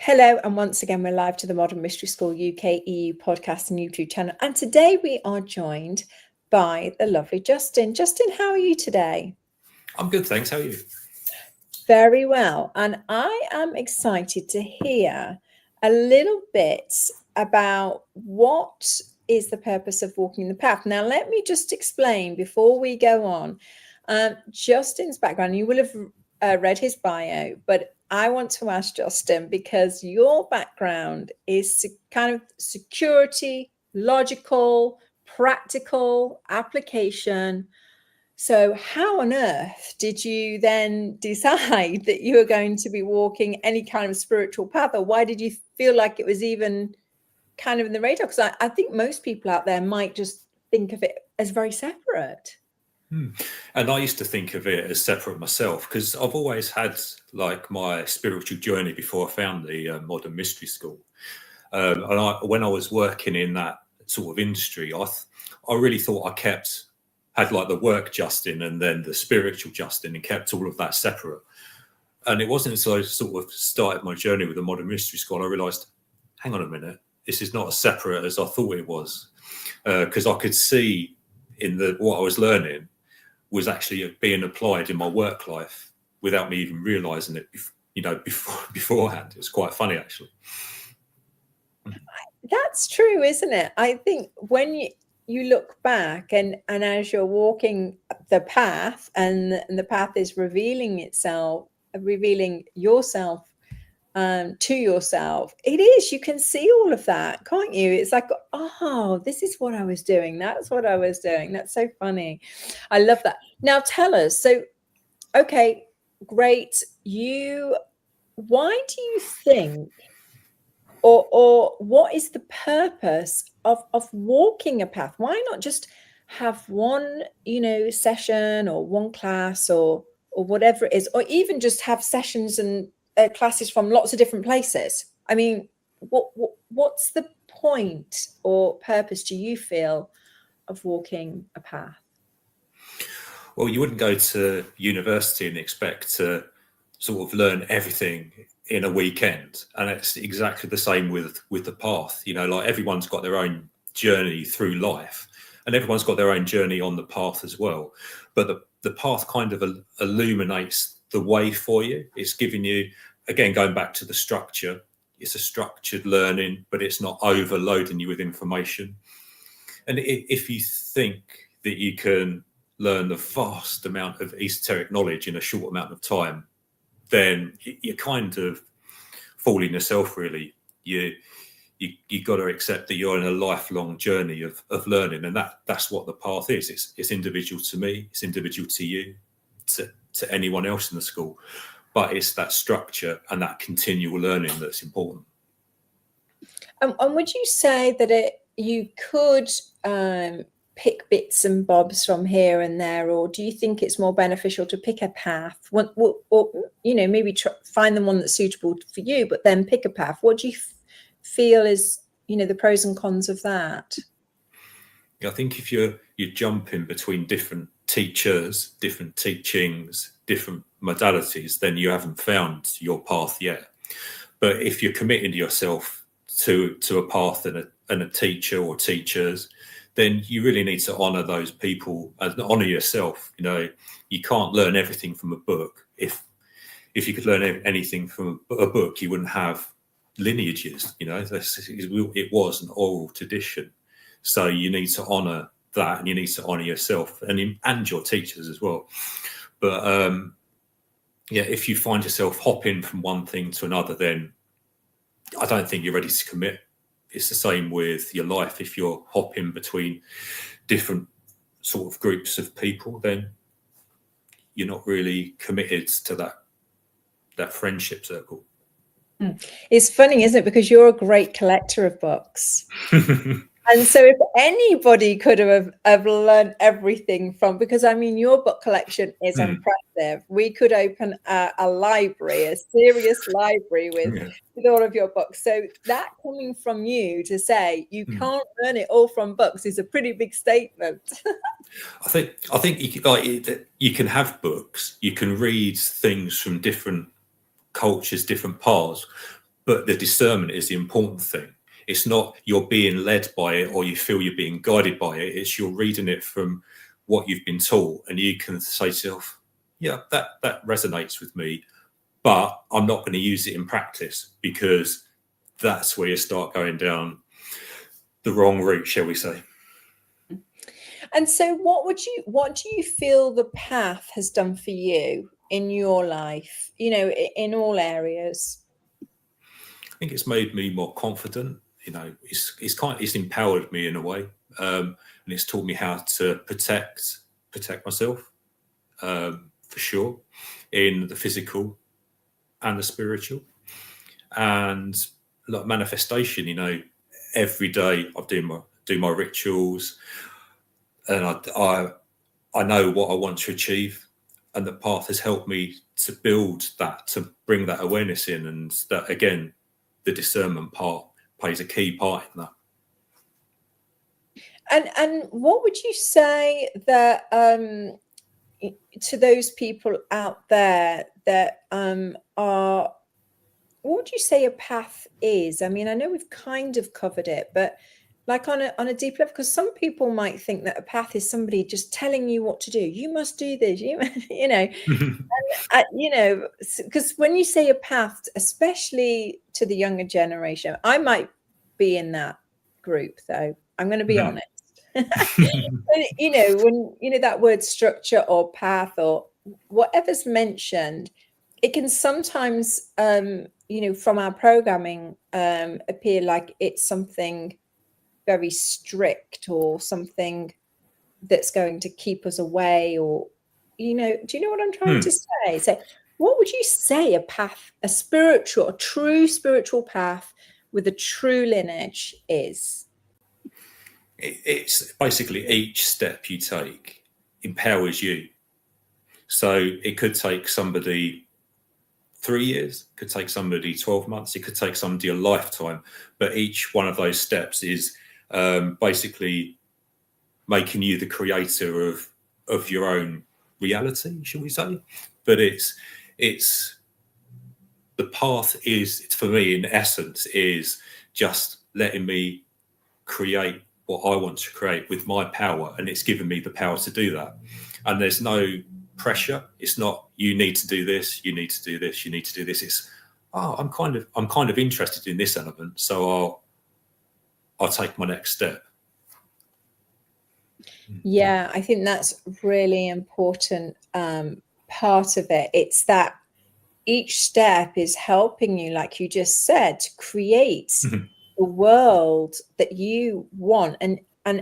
Hello, and once again, we're live to the Modern Mystery School UK EU podcast and YouTube channel. And today we are joined by the lovely Justin. Justin, how are you today? I'm good, thanks. How are you? Very well. And I am excited to hear a little bit about what is the purpose of walking the path. Now, let me just explain before we go on. Justin's background, you will have read his bio, but I want to ask Justin, because your background is kind of security, logical, practical application. So how on earth did you then decide that you were going to be walking any kind of spiritual path? Or why did you feel like it was even kind of in the radar? Because I think most people out there might just think of it as very separate. And I used to think of it as separate myself, because I've always had like my spiritual journey before I found the Modern Mystery School. When I was working in that sort of industry, I really thought I had like the work Justin and then the spiritual Justin, and kept all of that separate. And it wasn't until I sort of started my journey with the Modern Mystery School, I realised, hang on a minute, this is not as separate as I thought it was, because I could see in what I was learning was actually being applied in my work life without me even realising it, beforehand. It was quite funny, actually. That's true, isn't it? I think when you look back and as you're walking the path and the path is revealing yourself to yourself, you can see all of that, can't you? It's like, oh, this is what I was doing. That's what I was doing. That's so funny. I love that. Now tell us, so, okay, great. Why do you think, or what is the purpose of walking a path? Why not just have one, session or one class or whatever it is, or even just have sessions and classes from lots of different places? I mean, what's the point or purpose, do you feel, of walking a path? Well, you wouldn't go to university and expect to sort of learn everything in a weekend, and it's exactly the same with the path. Like everyone's got their own journey through life, and everyone's got their own journey on the path as well. But the path kind of illuminates the way for you. It's giving you, again, going back to the structure, it's a structured learning, but it's not overloading you with information. And if you think that you can learn the vast amount of esoteric knowledge in a short amount of time, then you're kind of fooling yourself, really. You got to accept that you're in a lifelong journey of learning, and that's what the path is. It's individual to me, it's individual to you, to anyone else in the school, but it's that structure and that continual learning that's important. And would you say that you could pick bits and bobs from here and there, or do you think it's more beneficial to pick a path, or maybe find the one that's suitable for you, but then pick a path? What do you feel is the pros and cons of that? I think if you're jumping between different teachers, different teachings, different modalities, then you haven't found your path yet. But if you're committing yourself to a path and a teacher or teachers, then you really need to honour those people and honour yourself. You can't learn everything from a book. If you could learn anything from a book, you wouldn't have lineages. It was an oral tradition. So you need to honour that, and you need to honour yourself and your teachers as well. But if you find yourself hopping from one thing to another, then I don't think you're ready to commit. It's the same with your life. If you're hopping between different sort of groups of people, then you're not really committed to that friendship circle. It's funny, isn't it? Because you're a great collector of books. And so if anybody could have learned everything from, because I mean, your book collection is impressive. We could open a library, a serious library with all of your books. So that coming from you to say you can't learn it all from books is a pretty big statement. I think you can have books, you can read things from different cultures, different paths, But the discernment is the important thing. It's not you're being led by it or you feel you're being guided by it. It's you're reading it from what you've been taught, and you can say to yourself, yeah, that resonates with me, but I'm not going to use it in practice, because that's where you start going down the wrong route, shall we say. And so what do you feel the path has done for you in your life, in all areas? I think it's made me more confident. It's empowered me in a way, and it's taught me how to protect myself, for sure, in the physical and the spiritual, and like manifestation. Every day I do my rituals, and I know what I want to achieve, and the path has helped me to build that, to bring that awareness in, and that again, the discernment part plays a key part in that. And what would you say that to those people out there that are, what would you say a path is? I mean, I know we've kind of covered it, but like on a deep level, because some people might think that a path is somebody just telling you what to do. You must do this, because when you say a path, especially to the younger generation, I might be in that group, though. I'm going to be honest. When that word structure or path or whatever's mentioned, it can sometimes, from our programming, appear like it's something very strict or something that's going to keep us away, or, do you know what I'm trying to say? So what would you say a path, a true spiritual path with a true lineage is? It's basically each step you take empowers you. So it could take somebody 3 years, could take somebody 12 months, it could take somebody a lifetime, but each one of those steps is basically making you the creator of your own reality, shall we say. But it's the path is, for me, in essence, is just letting me create what I want to create with my power, and it's given me the power to do that. And there's no pressure. It's not you need to do this, you need to do this, you need to do this. It's I'm kind of interested in this element, so I'll take my next step. Yeah, I think that's really important part of it. It's that each step is helping you, like you just said, to create the world that you want, and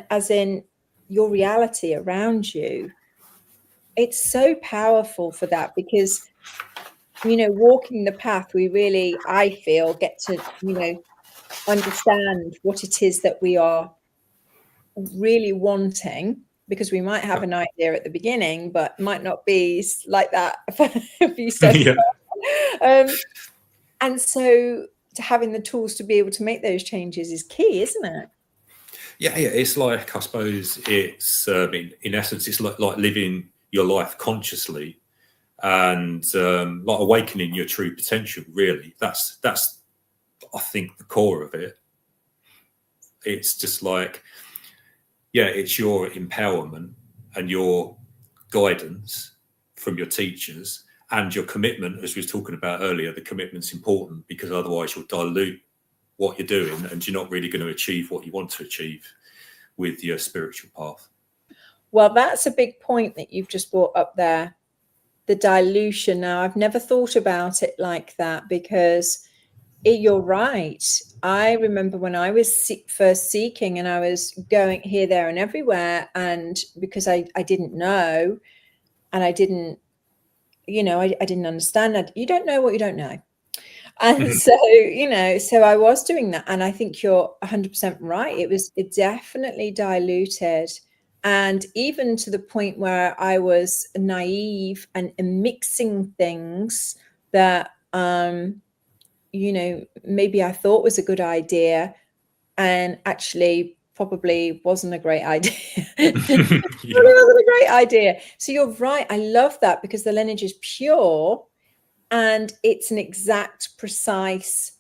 as in your reality around you. It's so powerful for that, because walking the path, we really, I feel, get to understand what it is that we are really wanting, because we might have an idea at the beginning, but might not be like that for a few steps. And so having the tools to be able to make those changes is key, isn't it? Yeah. It's like, I suppose it's in essence, it's like living your life consciously, and like awakening your true potential. Really, that's I think the core of it. It's just like, it's your empowerment and your guidance from your teachers, and your commitment, as we were talking about earlier. The commitment's important, because otherwise you'll dilute what you're doing, and you're not really going to achieve what you want to achieve with your spiritual path. Well, that's a big point that you've just brought up there, the dilution. Now, I've never thought about it like that, because you're right. I remember when I was first seeking, and I was going here, there, and everywhere, and because I didn't know, and I didn't, I didn't understand. You don't know what you don't know. And so, so I was doing that. And I think you're 100% right. It definitely diluted. And even to the point where I was naive and mixing things that, maybe I thought was a good idea, and actually probably wasn't a great idea. It wasn't a great idea. So you're right. I love that, because the lineage is pure, and it's an exact, precise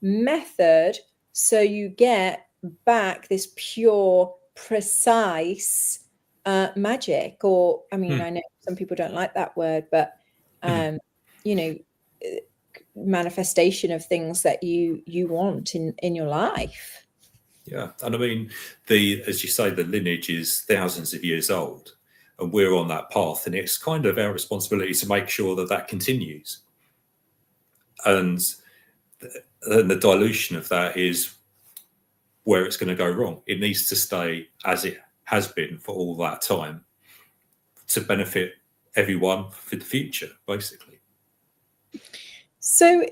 method so you get back this pure, precise magic. Or, I mean, I know some people don't like that word, but, you know, manifestation of things that you want in your life. Yeah, and I mean, as you say, the lineage is thousands of years old, and we're on that path, and it's kind of our responsibility to make sure that that continues. And the dilution of that is where it's going to go wrong. It needs to stay as it has been for all that time to benefit everyone for the future, basically. So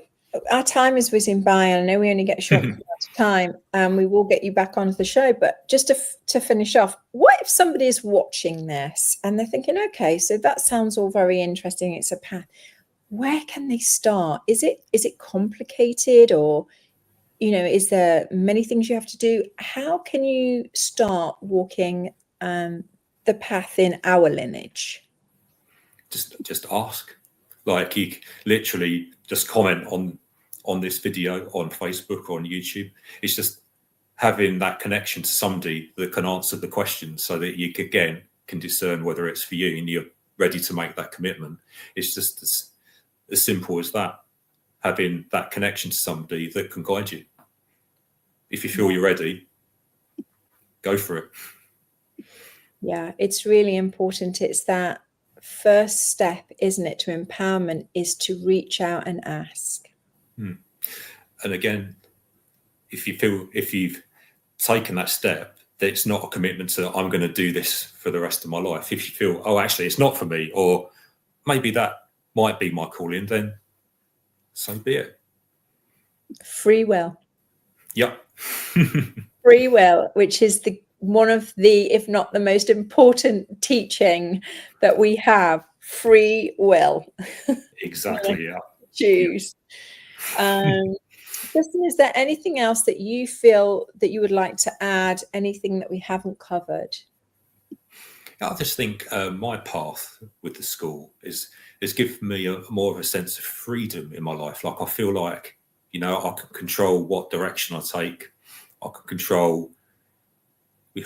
our time is whizzing by, and I know we only get a short amount of time, and we will get you back onto the show. But just to finish off, what if somebody is watching this and they're thinking, okay, so that sounds all very interesting. It's a path. Where can they start? Is it complicated, or, you know, is there many things you have to do? How can you start walking the path in our lineage? Just ask. Like, you literally just comment on this video on Facebook or on YouTube. It's just having that connection to somebody that can answer the questions, so that you again can discern whether it's for you and you're ready to make that commitment. It's just as simple as that, having that connection to somebody that can guide you. If you feel you're ready, go for it. Yeah, it's really important. It's that first step, isn't it, to empowerment, is to reach out and ask. And again, if you've taken that step, that it's not a commitment to, I'm going to do this for the rest of my life. If you feel, oh, actually, it's not for me, or maybe that might be my calling, then so be it. Free will. Yep. Free will, which is one of the, if not the most important teaching that we have. Free will. Exactly. Yeah. Choose. Justin, is there anything else that you feel that you would like to add? Anything that we haven't covered? I just think my path with the school is given me more of a sense of freedom in my life. Like, I feel like, you know, I can control what direction I take. I can control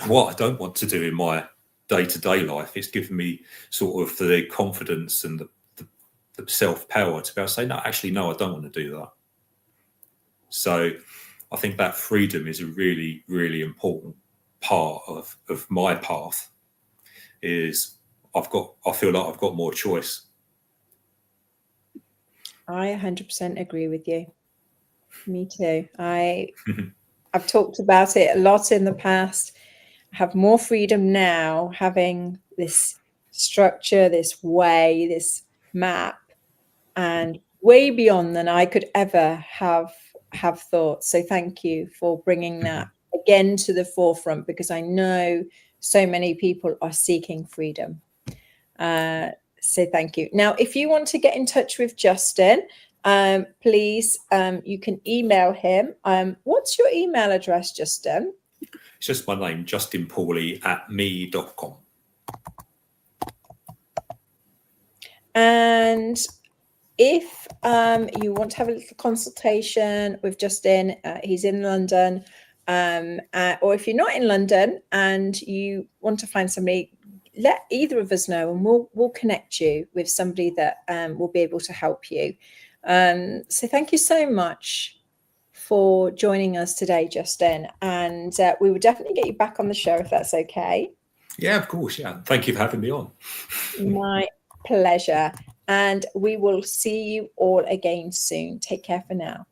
what I don't want to do in my day-to-day life. It's given me sort of the confidence and the self-power to be able to say, no, actually, no, I don't want to do that. So I think that freedom is a really, really important part of my path. Is I feel like I've got more choice. I 100% agree with you. Me too. I've talked about it a lot in the past. I have more freedom now, having this structure, this way, this map, and way beyond than I could ever have thought. So thank you for bringing that again to the forefront, because I know so many people are seeking freedom. So thank you. Now, if you want to get in touch with Justin, please, you can email him. What's your email address, Justin? It's just my name, justinpawley@me.com. And if you want to have a little consultation with Justin, he's in London, or if you're not in London and you want to find somebody, let either of us know, and we'll connect you with somebody that will be able to help you. So thank you so much for joining us today, Justin, and we will definitely get you back on the show if that's okay. Yeah, of course. Yeah, thank you for having me on. My pleasure. And we will see you all again soon. Take care for now.